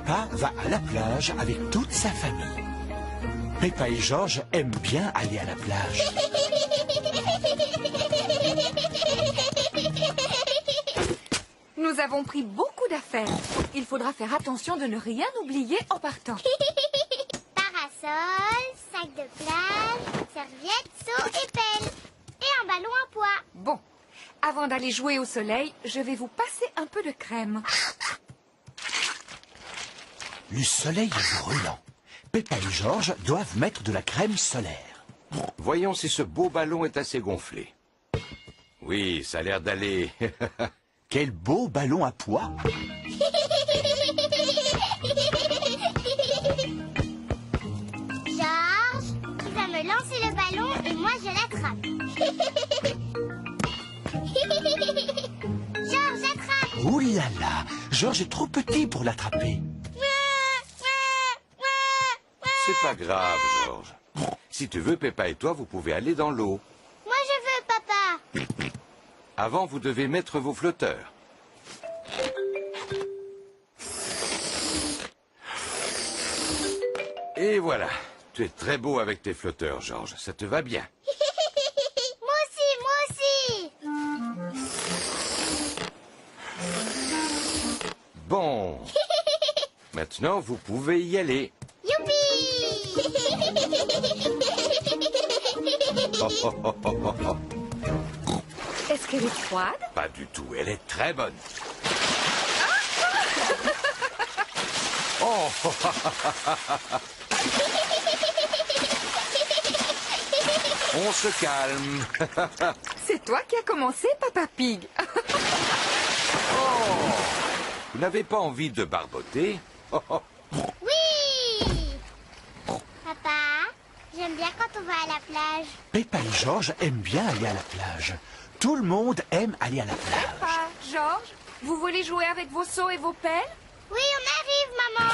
Peppa va à la plage avec toute sa famille. Peppa et George aiment bien aller à la plage. Nous avons pris beaucoup d'affaires. Il faudra faire attention de ne rien oublier en partant. Parasol, sac de plage, serviette, seau et pelle. Et un ballon à pois. Bon, avant d'aller jouer au soleil, je vais vous passer un peu de crème. Le soleil est brûlant. Peppa et George doivent mettre de la crème solaire. Voyons si ce beau ballon est assez gonflé. Oui, ça a l'air d'aller. Quel beau ballon à pois! Georges, tu vas me lancer le ballon et moi je l'attrape. Georges, attrape! Ouh là là! George est trop petit pour l'attraper. C'est pas grave, Georges. Si tu veux, Peppa et toi, vous pouvez aller dans l'eau. Moi je veux, papa. Avant, vous devez mettre vos flotteurs. Et voilà. Tu es très beau avec tes flotteurs, Georges. Ça te va bien. Moi aussi. Bon. Maintenant, vous pouvez y aller. Youpi! Oh, oh, oh, oh, oh, oh. Est-ce qu'elle est froide? Pas du tout. Elle est très bonne. Oh. On se calme. C'est toi qui as commencé, Papa Pig. Vous n'avez pas envie de barboter? Oui! Papa, j'aime bien quand on va à la plage. Peppa et George aiment bien aller à la plage. Tout le monde aime aller à la plage. Peppa, George, vous voulez jouer avec vos seaux et vos pelles? Oui, on arrive, maman.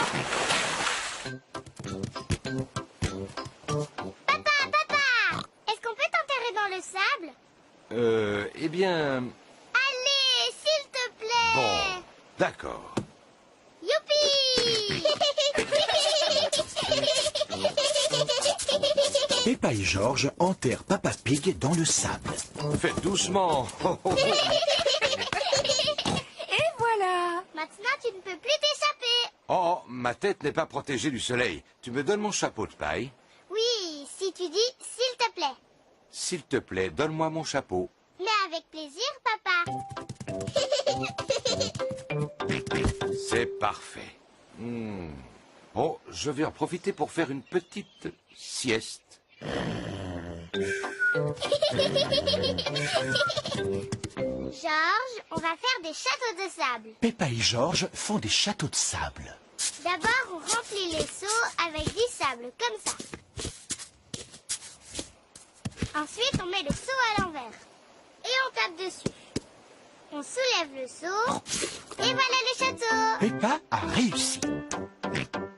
Papa, est-ce qu'on peut t'enterrer dans le sable? Eh bien... Allez, s'il te plaît. Bon, d'accord. Youpi! Peppa et George enterrent Papa Pig dans le sable. Faites doucement. Et voilà. Maintenant, tu ne peux plus t'échapper. Oh, ma tête n'est pas protégée du soleil. Tu me donnes mon chapeau de paille? Oui, si tu dis s'il te plaît. S'il te plaît, donne-moi mon chapeau. Mais avec plaisir, papa. C'est parfait. Oh, je vais en profiter pour faire une petite sieste. Georges, on va faire des châteaux de sable. Peppa et George font des châteaux de sable. D'abord, on remplit les seaux avec du sable, comme ça. Ensuite, on met le seau à l'envers. Et on tape dessus. On soulève le seau. Et voilà le château. Peppa a réussi.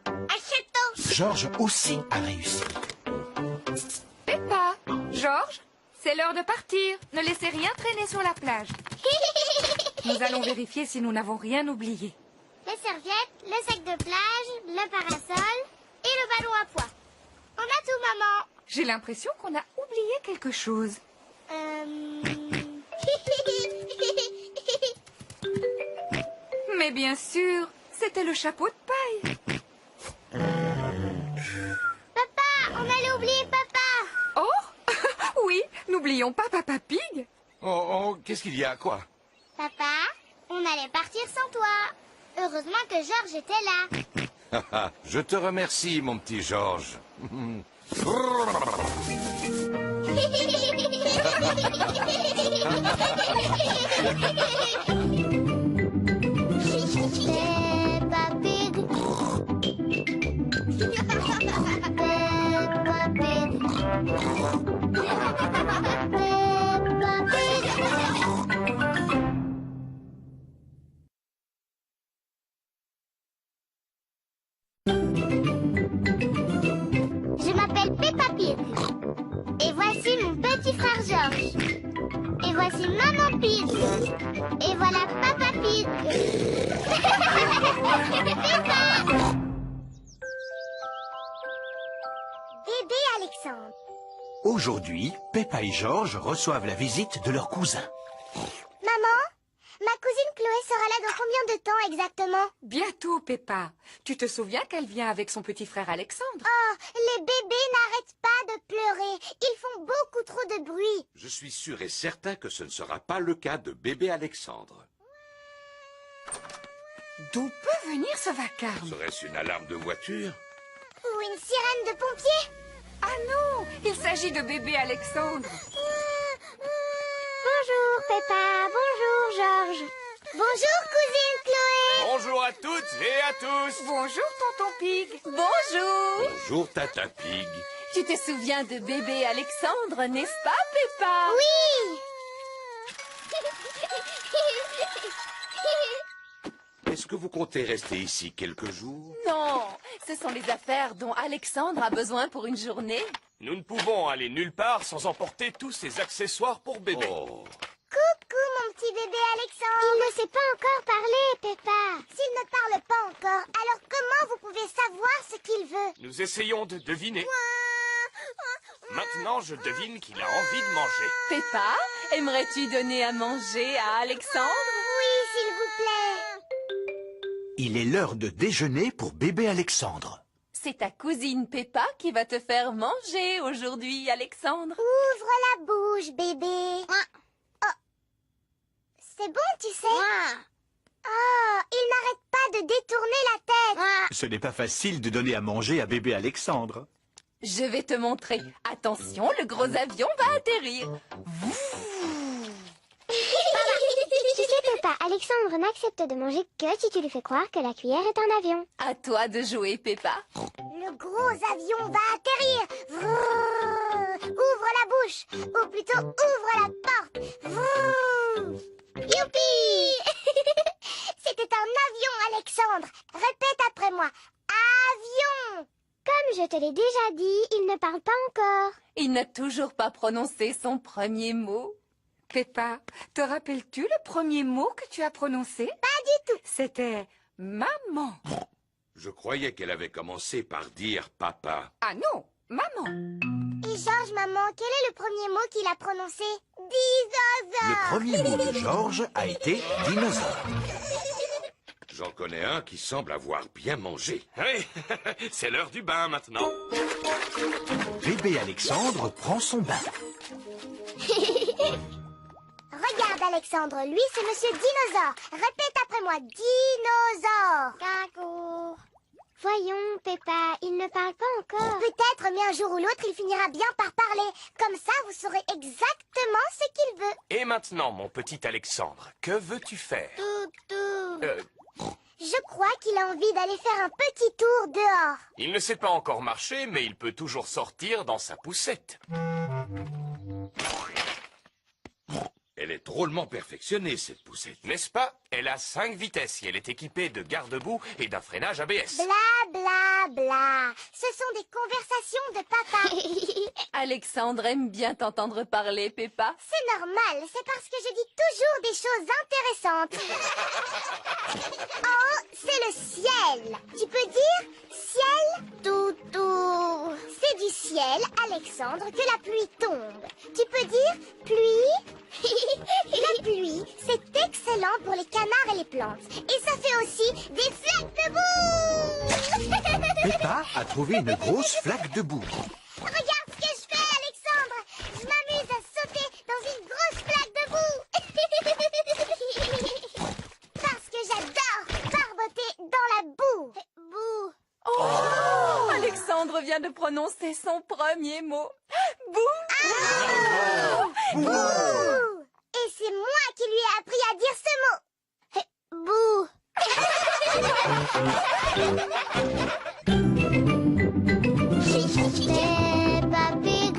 Un château. George aussi a réussi. Peppa, George, c'est l'heure de partir. Ne laissez rien traîner sur la plage. Nous allons vérifier si nous n'avons rien oublié. Les serviettes, le sac de plage, le parasol et le ballon à pois. On a tout, maman. J'ai l'impression qu'on a oublié quelque chose. Mais bien sûr, c'était le chapeau de paille. Papa, on allait oublier papa. Oh, oui, n'oublions pas Papa Pig. Oh, qu'est-ce qu'il y a, quoi? Papa, on allait partir sans toi. Heureusement que Georges était là. Je te remercie, mon petit Georges. Peppa Pig. Peppa Pig. Peppa Pig. Je m'appelle Peppa Pig. Et voici mon petit frère Georges. Et voici Maman Pig. Et voilà Papa Pig. Peppa. Aujourd'hui, Peppa et George reçoivent la visite de leur cousin. Maman, ma cousine Chloé sera là dans combien de temps exactement? Bientôt, Peppa. Tu te souviens qu'elle vient avec son petit frère Alexandre? Oh, les bébés n'arrêtent pas de pleurer. Ils font beaucoup trop de bruit. Je suis sûr et certain que ce ne sera pas le cas de bébé Alexandre. D'où peut venir ce vacarme? Serait-ce une alarme de voiture? Ou une sirène de pompiers? Ah non, il s'agit de bébé Alexandre. Bonjour Peppa, bonjour Georges. Bonjour cousine Chloé. Bonjour à toutes et à tous. Bonjour, tonton Pig. Bonjour! Bonjour, Tata Pig. Tu te souviens de bébé Alexandre, n'est-ce pas, Peppa? Oui. Est-ce que vous comptez rester ici quelques jours? Non, ce sont les affaires dont Alexandre a besoin pour une journée. Nous ne pouvons aller nulle part sans emporter tous ces accessoires pour bébé. Oh, Coucou mon petit bébé Alexandre. Il ne sait pas encore parler Peppa. S'il ne parle pas encore, alors comment vous pouvez savoir ce qu'il veut? Nous essayons de deviner. Maintenant, je devine qu'il a envie de manger. Peppa, aimerais-tu donner à manger à Alexandre? Oui, s'il vous plaît. Il est l'heure de déjeuner pour bébé Alexandre. C'est ta cousine Peppa qui va te faire manger aujourd'hui, Alexandre. Ouvre la bouche, bébé. Oh. C'est bon, tu sais. Oh, il n'arrête pas de détourner la tête. Ce n'est pas facile de donner à manger à bébé Alexandre. Je vais te montrer. Attention, le gros avion va atterrir. Tu sais, Peppa, Alexandre n'accepte de manger que si tu lui fais croire que la cuillère est un avion. À toi de jouer, Peppa. Le gros avion va atterrir. Vrrr. Ouvre la bouche. Ou plutôt, ouvre la porte. Vrrr. Youpi. C'était un avion, Alexandre. Répète après moi. Avion. Comme je te l'ai déjà dit, il ne parle pas encore. Il n'a toujours pas prononcé son premier mot. Peppa, te rappelles-tu le premier mot que tu as prononcé? Pas du tout. C'était maman. je croyais qu'elle avait commencé par dire papa. Ah non, maman. Et Georges, maman, quel est le premier mot qu'il a prononcé? Le Dinosaure. premier mot de Georges a été dinosaure. J'en connais un qui semble avoir bien mangé. Oui, c'est l'heure du bain maintenant. Bébé Alexandre prend son bain. Regarde, Alexandre, lui, c'est Monsieur Dinosaure. Répète après moi, dinosaure. Cacou. Voyons, Peppa, il ne parle pas encore. Peut-être, mais un jour ou l'autre, il finira bien par parler. Comme ça, vous saurez exactement ce qu'il veut. Et maintenant, mon petit Alexandre, que veux-tu faire? Toutou. Euh, Je crois qu'il a envie d'aller faire un petit tour dehors. Il ne sait pas encore marcher, mais il peut toujours sortir dans sa poussette. Elle est drôlement perfectionnée, cette poussette. N'est-ce pas? Elle a 5 vitesses et elle est équipée de garde-boue et d'un freinage ABS. Bla bla bla. Ce sont des conversations de papa. Alexandre aime bien t'entendre parler, Peppa. C'est normal, c'est parce que je dis toujours des choses intéressantes. En haut, c'est le ciel. Tu peux dire ciel, toutou. C'est du ciel, Alexandre, que la pluie tombe. Tu peux dire pluie. La pluie, c'est excellent pour les canards et les plantes. Et ça fait aussi des flaques de boue. Peppa a trouvé une grosse flaque de boue. Regarde ce que je fais, Alexandre. Je m'amuse à sauter dans une grosse flaque de boue. Parce que j'adore barboter dans la boue. Boue. Oh, Alexandre vient de prononcer son premier mot. Bouh! Bouh. Et c'est moi qui lui ai appris à dire ce mot. Bouh. Peppa Pig.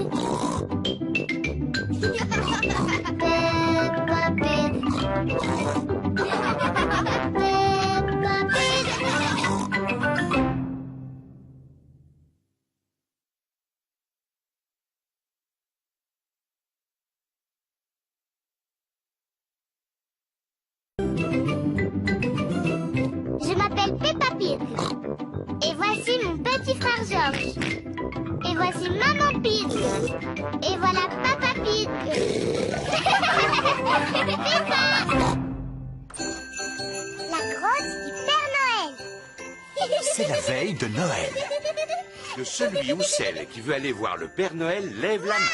Peppa Pig. Peppa Pig. Je m'appelle Peppa Pig. Et voici mon petit frère Georges. Et voici c'est Maman Pig. Et voilà Papa Pig. Peppa. La grotte du Père Noël. C'est la veille de Noël. Que celui ou celle qui veut aller voir le Père Noël lève la main.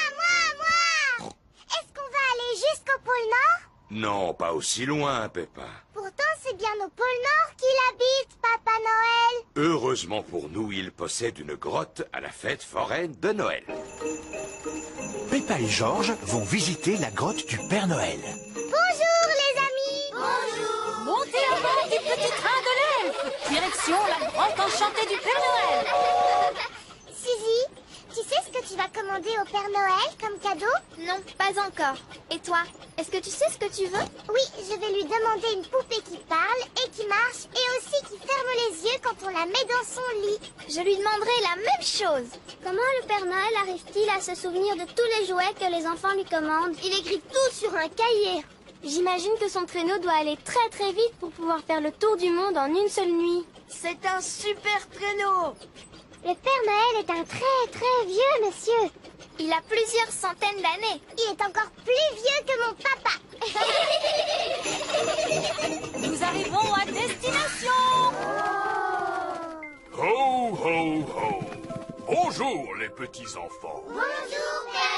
Moi. Est-ce qu'on va aller jusqu'au pôle Nord? Non, pas aussi loin, Peppa. Pourtant, c'est bien au pôle Nord qu'il habite, Papa Noël. Heureusement pour nous, il possède une grotte à la fête foraine de Noël. Peppa et Georges vont visiter la grotte du Père Noël. Bonjour, les amis. Bonjour. Montez à bord du petit train de l'elfe. Direction la grotte enchantée du Père Noël. Suzy, tu sais ce que tu vas commander au Père Noël comme cadeau? Non, pas encore. Et toi, est-ce que tu sais ce que tu veux? Oui, je vais lui demander une poupée qui parle et qui marche et aussi qui ferme les yeux quand on la met dans son lit. Je lui demanderai la même chose. Comment le Père Noël arrive-t-il à se souvenir de tous les jouets que les enfants lui commandent? Il écrit tout sur un cahier. J'imagine que son traîneau doit aller très très vite pour pouvoir faire le tour du monde en une seule nuit. C'est un super traîneau. Le Père Noël est un très très vieux monsieur. Il a plusieurs centaines d'années. Il est encore plus vieux que mon papa. Nous arrivons à destination. Ho, ho, ho. Bonjour, les petits-enfants. Bonjour, Père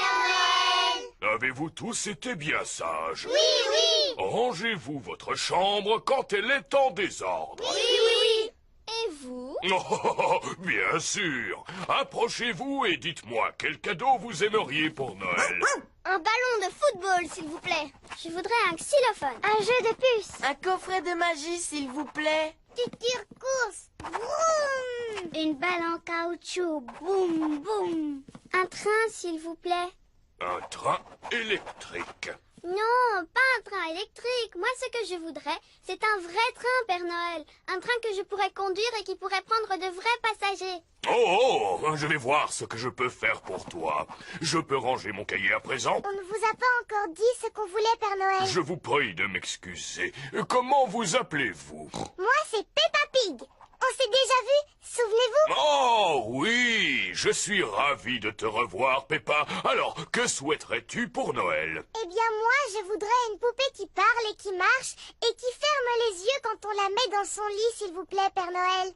Noël. Avez-vous tous été bien sages? Oui, oui. Rangez-vous votre chambre quand elle est en désordre. Oui, oui. Et vous? Oh, bien sûr. Approchez-vous et dites-moi quel cadeau vous aimeriez pour Noël. Un ballon de football, s'il vous plaît. Je voudrais un xylophone. Un jeu de puces. Un coffret de magie, s'il vous plaît. Tuture course. Vroom. Une balle en caoutchouc. Boum, boum. Un train, s'il vous plaît. Un train électrique. Non, pas un train électrique. Moi, ce que je voudrais, c'est un vrai train, Père Noël. Un train que je pourrais conduire et qui pourrait prendre de vrais passagers. Oh, je vais voir ce que je peux faire pour toi. Je peux ranger mon cahier à présent? On ne vous a pas encore dit ce qu'on voulait, Père Noël. Je vous prie de m'excuser. Comment vous appelez-vous? Moi, c'est Peppa Pig. On s'est déjà vu, souvenez-vous? Oh oui, je suis ravi de te revoir, Peppa. Alors, que souhaiterais-tu pour Noël? Eh bien, moi, je voudrais une poupée qui parle et qui marche et qui ferme les yeux quand on la met dans son lit, s'il vous plaît, Père Noël.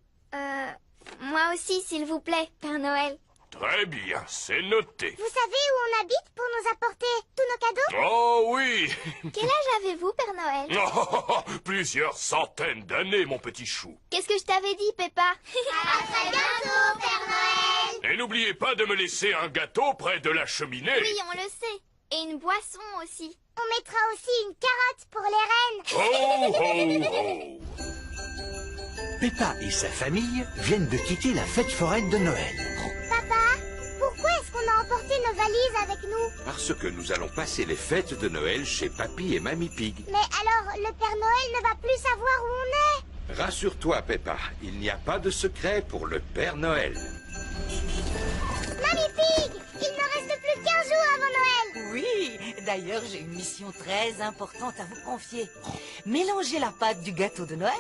Moi aussi, s'il vous plaît, Père Noël. Très bien, c'est noté. Vous savez où on habite pour nous apporter tous nos cadeaux? Oh oui. Quel âge avez-vous, Père Noël? Oh, plusieurs centaines d'années, mon petit chou. Qu'est-ce que je t'avais dit, Peppa? À très bientôt, Père Noël. Et n'oubliez pas de me laisser un gâteau près de la cheminée. Oui, on le sait. Et une boisson aussi. On mettra aussi une carotte pour les reines. Ho, ho, ho. Peppa et sa famille viennent de quitter la fête foraine de Noël. Papa, pourquoi est-ce qu'on a emporté nos valises avec nous? Parce que nous allons passer les fêtes de Noël chez Papy et Mamie Pig. Mais alors, le Père Noël ne va plus savoir où on est. Rassure-toi, Peppa, il n'y a pas de secret pour le Père Noël. Mamie Pig, il ne reste plus qu'1 jour avant Noël. Oui, d'ailleurs, j'ai une mission très importante à vous confier. Mélangez la pâte du gâteau de Noël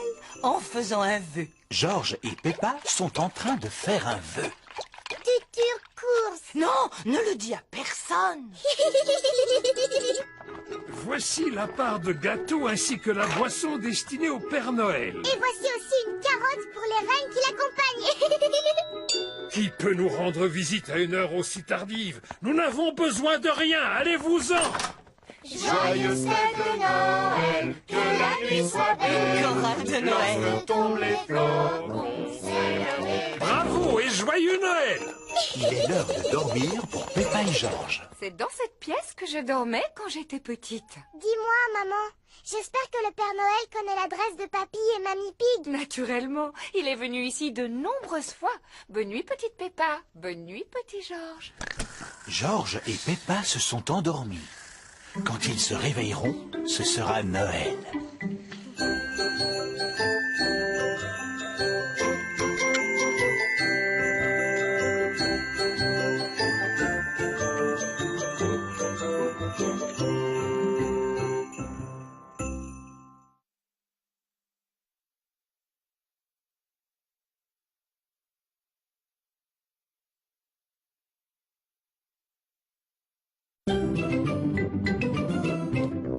en faisant un vœu. Georges et Peppa sont en train de faire un vœu. Tuture course. Non, ne le dis à personne. Voici la part de gâteau ainsi que la boisson destinée au Père Noël. Et voici aussi une carotte pour les reines qui l'accompagnent. Qui peut nous rendre visite à une heure aussi tardive? Nous n'avons besoin de rien, allez-vous-en! Joyeuse fête de Noël, que la nuit soit belle, Chorale de Noël. tombent les flocons, Bravo et joyeux Noël! Il est l'heure de dormir pour Peppa et Georges. C'est dans cette pièce que je dormais quand j'étais petite. Dis-moi, maman, j'espère que le Père Noël connaît l'adresse de Papy et Mamie Pig. Naturellement, il est venu ici de nombreuses fois. Bonne nuit, petite Peppa. Bonne nuit, petit Georges. Georges et Peppa se sont endormis. Quand ils se réveilleront, ce sera Noël.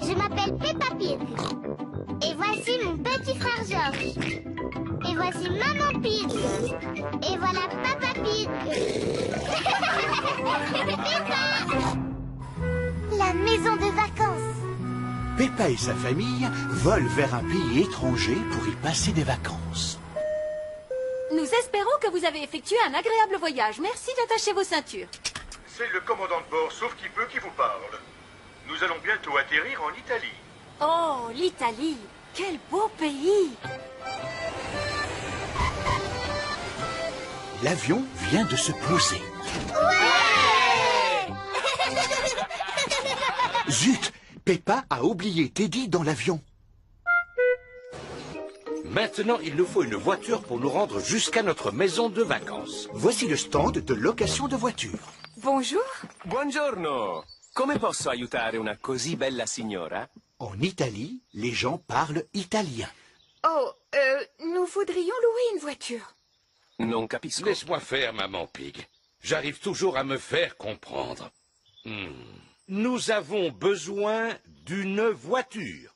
Je m'appelle Peppa Pig. Et voici mon petit frère George. Et voici Maman Pig. Et voilà Papa Pig. Peppa! La maison de vacances. Peppa et sa famille volent vers un pays étranger pour y passer des vacances. Nous espérons que vous avez effectué un agréable voyage. Merci d'attacher vos ceintures. C'est le commandant de bord, sauf qui peut, qui vous parle. Nous allons bientôt atterrir en Italie. Oh, l'Italie! Quel beau pays! L'avion vient de se poser. Ouais! Zut! Peppa a oublié Teddy dans l'avion. Maintenant, il nous faut une voiture pour nous rendre jusqu'à notre maison de vacances. Voici le stand de location de voitures. Bonjour. Buongiorno. Come posso aiutare una così bella signora? En Italie, les gens parlent italien. Oh, nous voudrions louer une voiture. Non capisco. Laisse-moi faire, Maman Pig. J'arrive toujours à me faire comprendre. Nous avons besoin d'une voiture.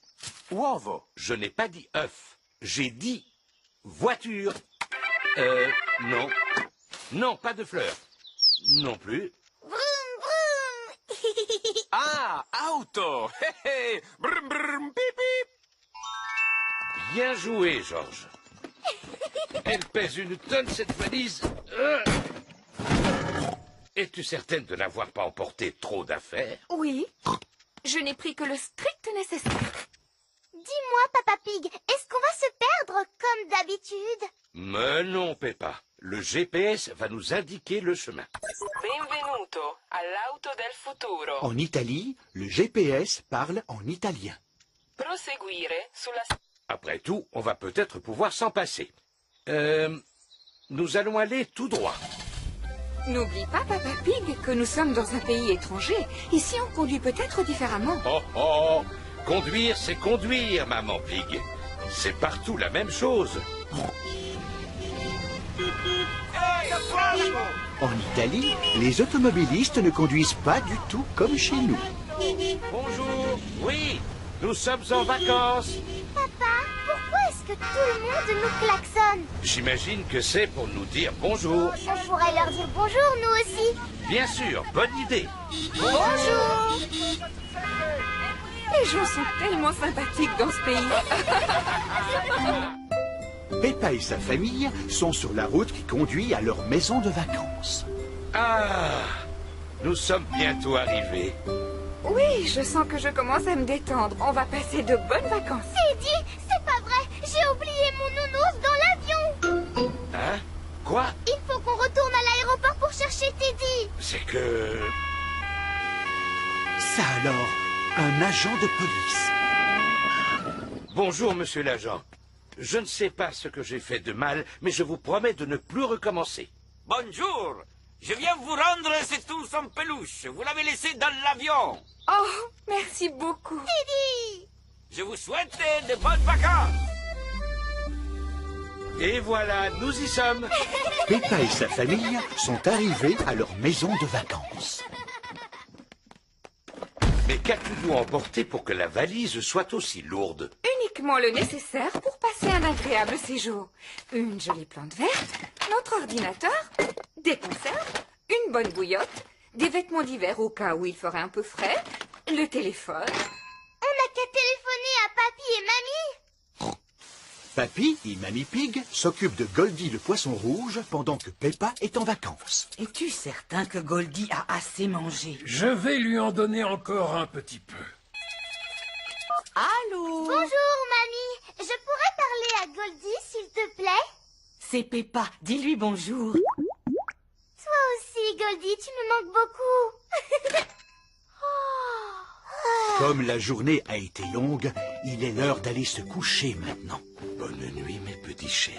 Uovo. Je n'ai pas dit œuf. J'ai dit voiture. Non. Non, pas de fleurs. Non plus. Vroom, vroom. Ah, auto. Brum, brum, pip, pip. Bien joué, Georges. Elle pèse une tonne, cette valise. Es-tu certaine de n'avoir pas emporté trop d'affaires? Oui. Je n'ai pris que le strict nécessaire. Dis-moi, Papa Pig, est-ce qu'on va se perdre comme d'habitude? Mais non, Peppa. Le GPS va nous indiquer le chemin. Benvenuto all'auto del futuro. En Italie, le GPS parle en italien. Proseguire sulla... Après tout, on va peut-être pouvoir s'en passer. Nous allons aller tout droit. N'oublie pas, Papa Pig, que nous sommes dans un pays étranger. Ici, on conduit peut-être différemment. Oh oh! Conduire, c'est conduire, Maman Pig. C'est partout la même chose. En Italie, les automobilistes ne conduisent pas du tout comme chez nous. Bonjour. Oui, nous sommes en vacances. Papa, pourquoi est-ce que tout le monde nous klaxonne? J'imagine que c'est pour nous dire bonjour. On pourrait leur dire bonjour, nous aussi. Bien sûr, bonne idée. Bonjour. Les gens sont tellement sympathiques dans ce pays. Peppa et sa famille sont sur la route qui conduit à leur maison de vacances. Ah, nous sommes bientôt arrivés. Oui, je sens que je commence à me détendre. On va passer de bonnes vacances. Teddy, c'est pas vrai. J'ai oublié mon nounours dans l'avion. Hein? Quoi? Il faut qu'on retourne à l'aéroport pour chercher Teddy. C'est que... Ça alors, un agent de police. Bonjour, monsieur l'agent. Je ne sais pas ce que j'ai fait de mal, mais je vous promets de ne plus recommencer. Bonjour. Je viens vous rendre cet ours en peluche. Vous l'avez laissé dans l'avion. Oh, merci beaucoup. Teddy. Je vous souhaite de bonnes vacances. Et voilà, nous y sommes. Peppa et sa famille sont arrivés à leur maison de vacances. Mais qu'avons-nous emporté pour que la valise soit aussi lourde? Uniquement le nécessaire pour passer un agréable séjour. Une jolie plante verte, notre ordinateur, des conserves, une bonne bouillotte, des vêtements d'hiver au cas où il ferait un peu frais, le téléphone. On n'a qu'à téléphoner à Papy et Mamie. Papy et Mamie Pig s'occupent de Goldie le poisson rouge pendant que Peppa est en vacances. Es-tu certain que Goldie a assez mangé? Je vais lui en donner encore un petit peu. Allô? Bonjour, Mamie. Je pourrais parler à Goldie, s'il te plaît? C'est Peppa. Dis-lui bonjour. Toi aussi, Goldie, tu me manques beaucoup. Comme la journée a été longue, il est l'heure d'aller se coucher maintenant. Bonne nuit, mes petits chéris.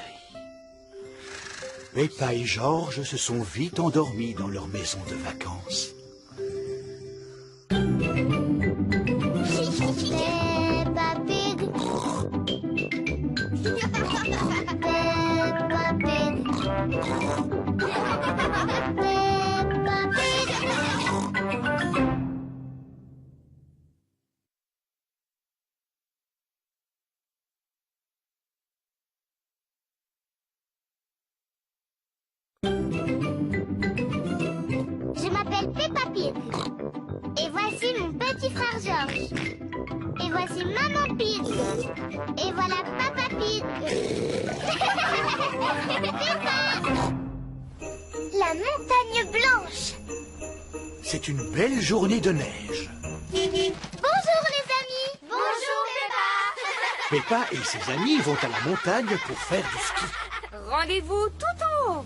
Peppa et Georges se sont vite endormis dans leur maison de vacances. Peppa Pig. Peppa Pig. Peppa Pig. Je m'appelle Peppa Pig. Et voici mon petit frère George. Et voici Maman Pig. Et voilà Papa Pig. Peppa! La montagne blanche. C'est une belle journée de neige. Bonjour les amis. Bonjour Peppa. Peppa et ses amis vont à la montagne pour faire du ski. Rendez-vous tout en haut.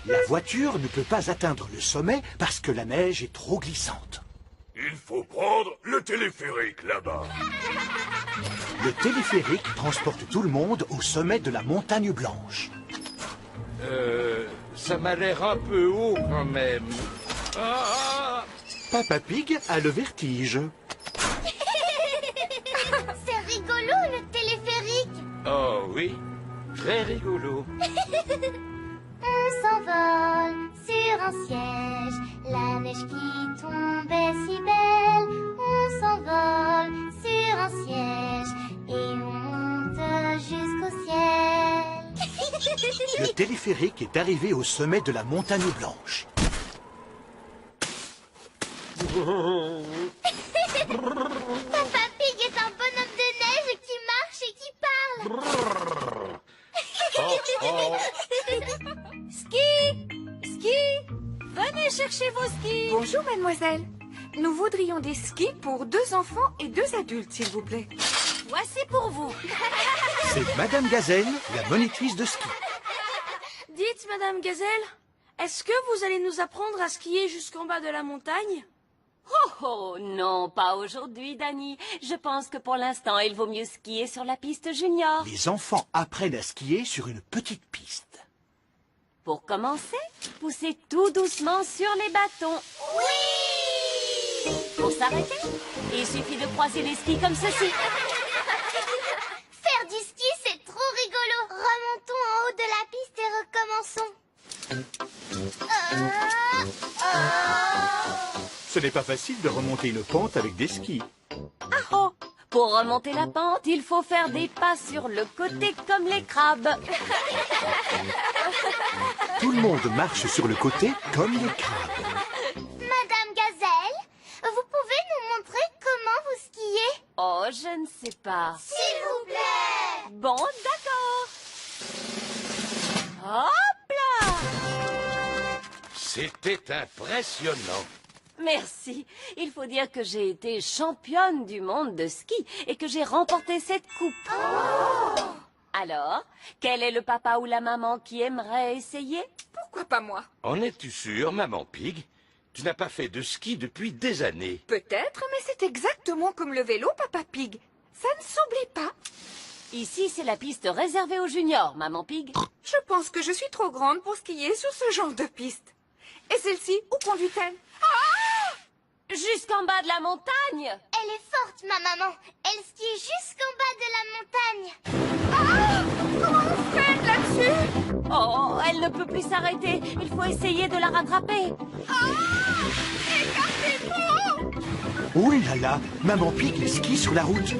La voiture ne peut pas atteindre le sommet parce que la neige est trop glissante. Il faut prendre le téléphérique là-bas. Le téléphérique transporte tout le monde au sommet de la montagne blanche. Ça m'a l'air un peu haut quand même. Ah! Papa Pig a le vertige. C'est rigolo le téléphérique. Oh oui, très rigolo. On s'envole sur un siège, la neige qui tombe est si belle. On s'envole sur un siège et on monte jusqu'au ciel. Le téléphérique est arrivé au sommet de la montagne blanche. Papa Pig est un bonhomme de neige qui marche et qui parle. Ski! Ski! Venez chercher vos skis! Bonjour, mademoiselle. Nous voudrions des skis pour 2 enfants et 2 adultes, s'il vous plaît. Voici pour vous. C'est Madame Gazelle, la monitrice de ski. Dites, Madame Gazelle, est-ce que vous allez nous apprendre à skier jusqu'en bas de la montagne? Oh non, pas aujourd'hui, Dani. Je pense que pour l'instant, il vaut mieux skier sur la piste junior. Les enfants apprennent à skier sur une petite piste. Pour commencer, poussez tout doucement sur les bâtons. Oui! Pour s'arrêter, il suffit de croiser les skis comme ceci. Faire du ski, c'est trop rigolo. Remontons en haut de la piste et recommençons. Ce n'est pas facile de remonter une pente avec des skis. Oh, pour remonter la pente, il faut faire des pas sur le côté comme les crabes. Tout le monde marche sur le côté comme les crabes. Madame Gazelle, vous pouvez nous montrer comment vous skiez? Oh, je ne sais pas. S'il vous plaît. Bon, d'accord. Hop là! C'était impressionnant. Merci. Il faut dire que j'ai été championne du monde de ski et que j'ai remporté cette coupe. Oh! Alors, quel est le papa ou la maman qui aimerait essayer? Pourquoi pas moi? En es-tu sûre, Maman Pig? Tu n'as pas fait de ski depuis des années. Peut-être, mais c'est exactement comme le vélo, Papa Pig. Ça ne s'oublie pas. Ici, c'est la piste réservée aux juniors, Maman Pig. Je pense que je suis trop grande pour skier sur ce genre de piste. Et celle-ci, où conduit-elle? Jusqu'en bas de la montagne. Elle est forte, ma maman. Elle skie jusqu'en bas de la montagne. Ah! Comment on fait là-dessus? Oh, elle ne peut plus s'arrêter. Il faut essayer de la rattraper. Écartez-vous! Oh là là, Maman Pig skie sur la route.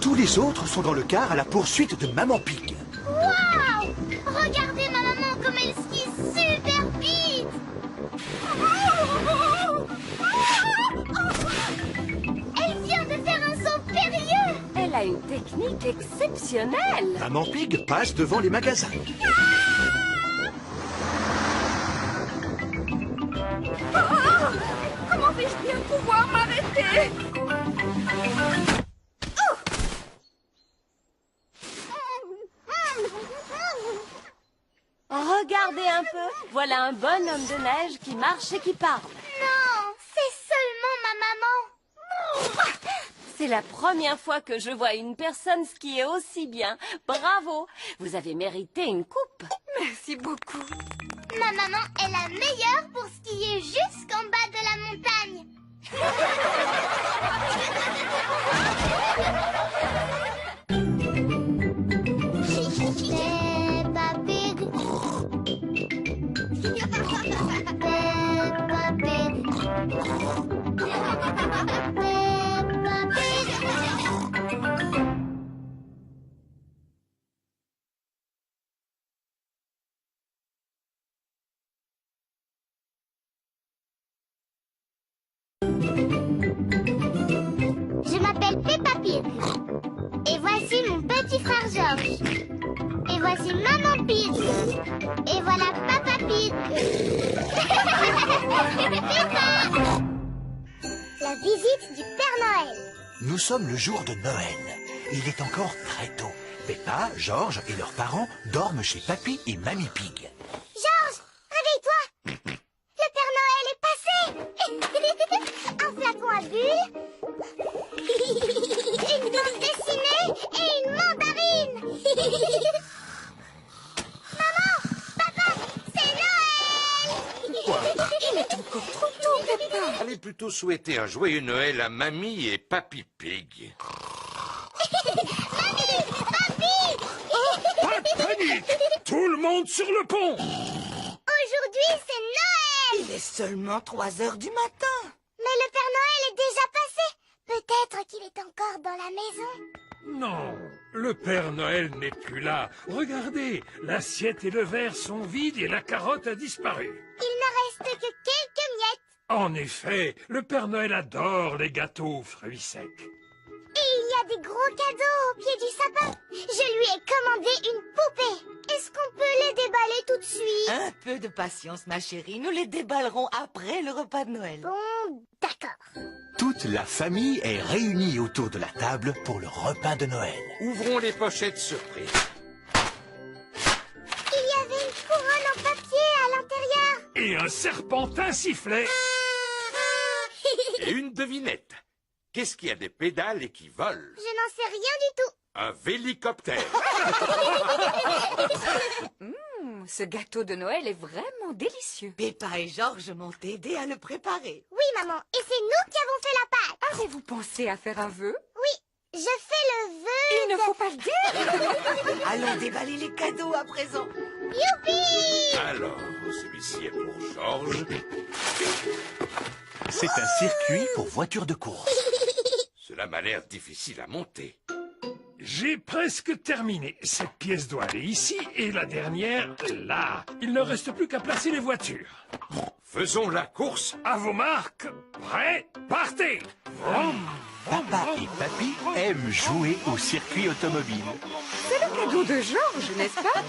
Tous les autres sont dans le car à la poursuite de Maman Pig. Waouh! Regardez ma maman comme elle skie super vite. Elle vient de faire un saut périlleux. Elle a une technique exceptionnelle. Maman Pig passe devant les magasins. Comment vais-je bien pouvoir m'arrêter? Regardez un peu. Voilà un bonhomme de neige qui marche et qui parle. Non, c'est seulement ma maman. C'est la première fois que je vois une personne skier aussi bien. Bravo. Vous avez mérité une coupe. Merci beaucoup. Ma maman est la meilleure pour skier jusqu'en bas de la montagne. Peppa Pig. Peppa Pig. Peppa Pig. Georges. Et voici Maman Pig. Et voilà Papa Pig. Peppa. La visite du Père Noël. Nous sommes le jour de Noël. Il est encore très tôt. Peppa, Georges et leurs parents dorment chez Papy et Mamie Pig. Georges, réveille-toi. Le Père Noël est passé. Un flacon à bulles. Une bande dessinée et une mandarine. Maman, papa, c'est Noël. Il est encore trop tôt, Peppa. Allez plutôt souhaiter un joyeux Noël à Mamie et Papy Pig. Pas de panique! Tout le monde sur le pont! Aujourd'hui, c'est Noël. Il est seulement 3 heures du matin. Mais le Père Noël est déjà passé. Peut-être qu'il est encore dans la maison. Non, le Père Noël n'est plus là. Regardez, l'assiette et le verre sont vides et la carotte a disparu. Il ne reste que quelques miettes. En effet, le Père Noël adore les gâteaux aux fruits secs. Et il y a des gros cadeaux au pied du sapin. Je lui ai commandé une poupée. Est-ce qu'on peut les déballer tout de suite? Un peu de patience, ma chérie. Nous les déballerons après le repas de Noël. Bon, d'accord. Toute la famille est réunie autour de la table pour le repas de Noël. Ouvrons les pochettes surprises. Il y avait une couronne en papier à l'intérieur. Et un serpentin sifflet. Et une devinette. Qu'est-ce qui a des pédales et qui vole? Je n'en sais rien du tout. Un vélicoptère. Ce gâteau de Noël est vraiment délicieux. Peppa et Georges m'ont aidé à le préparer. Oui, maman, et c'est nous qui avons fait la pâte. Avez-vous pensé à faire un vœu? Oui, je fais le vœu. Il ne faut pas le dire. Allons déballer les cadeaux à présent. Youpi! Alors, celui-ci est pour Georges. C'est un circuit pour voitures de course. Cela m'a l'air difficile à monter. J'ai presque terminé. Cette pièce doit aller ici et la dernière là. Il ne reste plus qu'à placer les voitures. Faisons la course. À vos marques, prêts, partez! Vroom, Papa et Papy aiment jouer au circuit automobile. C'est le cadeau de Georges, n'est-ce pas?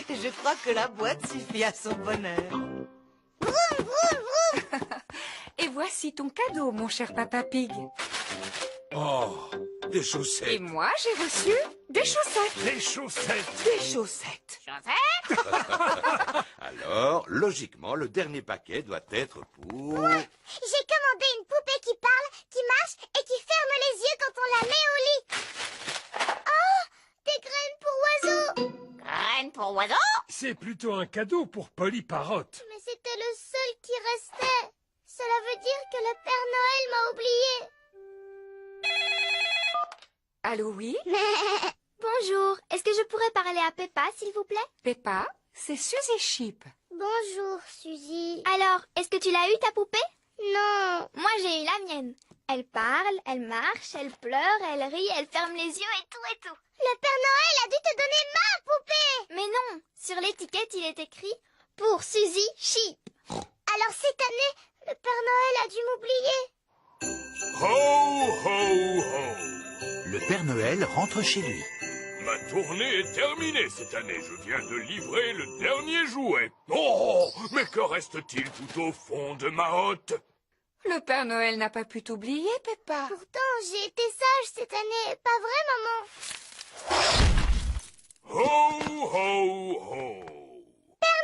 Je crois que la boîte suffit à son bonheur. Vroom, vroom, vroom. Et voici ton cadeau, mon cher Papa Pig. Oh, des Et chaussettes. moi, j'ai reçu des chaussettes. les chaussettes. Des chaussettes. Alors, logiquement, le dernier paquet doit être pour... J'ai commandé une poupée qui parle, qui marche et qui ferme les yeux quand on la met au lit. Oh, des graines pour oiseaux. Graines pour oiseaux? C'est plutôt un cadeau pour Polly Parrot. Mais c'était le seul qui restait. Cela veut dire que le Père Noël m'a oublié. Allô, oui? Bonjour, est-ce que je pourrais parler à Peppa, s'il vous plaît? Peppa, c'est Suzy Sheep. Bonjour, Suzy. Alors, est-ce que tu l'as eu ta poupée? Non. Moi, j'ai eu la mienne. Elle parle, elle marche, elle pleure, elle rit, elle ferme les yeux et tout et tout. Le Père Noël a dû te donner ma poupée. Mais non, sur l'étiquette, il est écrit « Pour Suzy Sheep ». Alors cette année, le Père Noël a dû m'oublier. Ho, ho, ho. Le Père Noël rentre chez lui. Ma tournée est terminée cette année. Je viens de livrer le dernier jouet. Oh, mais que reste-t-il tout au fond de ma hotte? Le Père Noël n'a pas pu t'oublier, Peppa. Pourtant, j'ai été sage cette année, pas vrai, maman? Ho, ho, ho. Père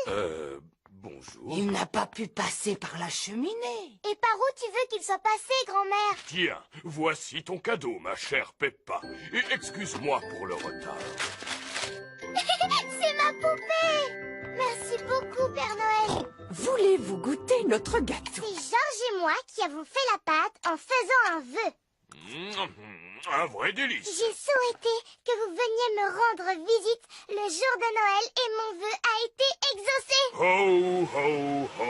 Noël! Bonjour. Il n'a pas pu passer par la cheminée. Et par où tu veux qu'il soit passé, grand-mère? Tiens, voici ton cadeau, ma chère Peppa. Et excuse-moi pour le retard. C'est ma poupée! Merci beaucoup, Père Noël. Voulez-vous goûter notre gâteau? C'est Georges et moi qui avons fait la pâte en faisant un vœu. Un vrai délice. J'ai souhaité que vous veniez me rendre visite le jour de Noël et mon vœu a été exaucé. Ho, ho, ho.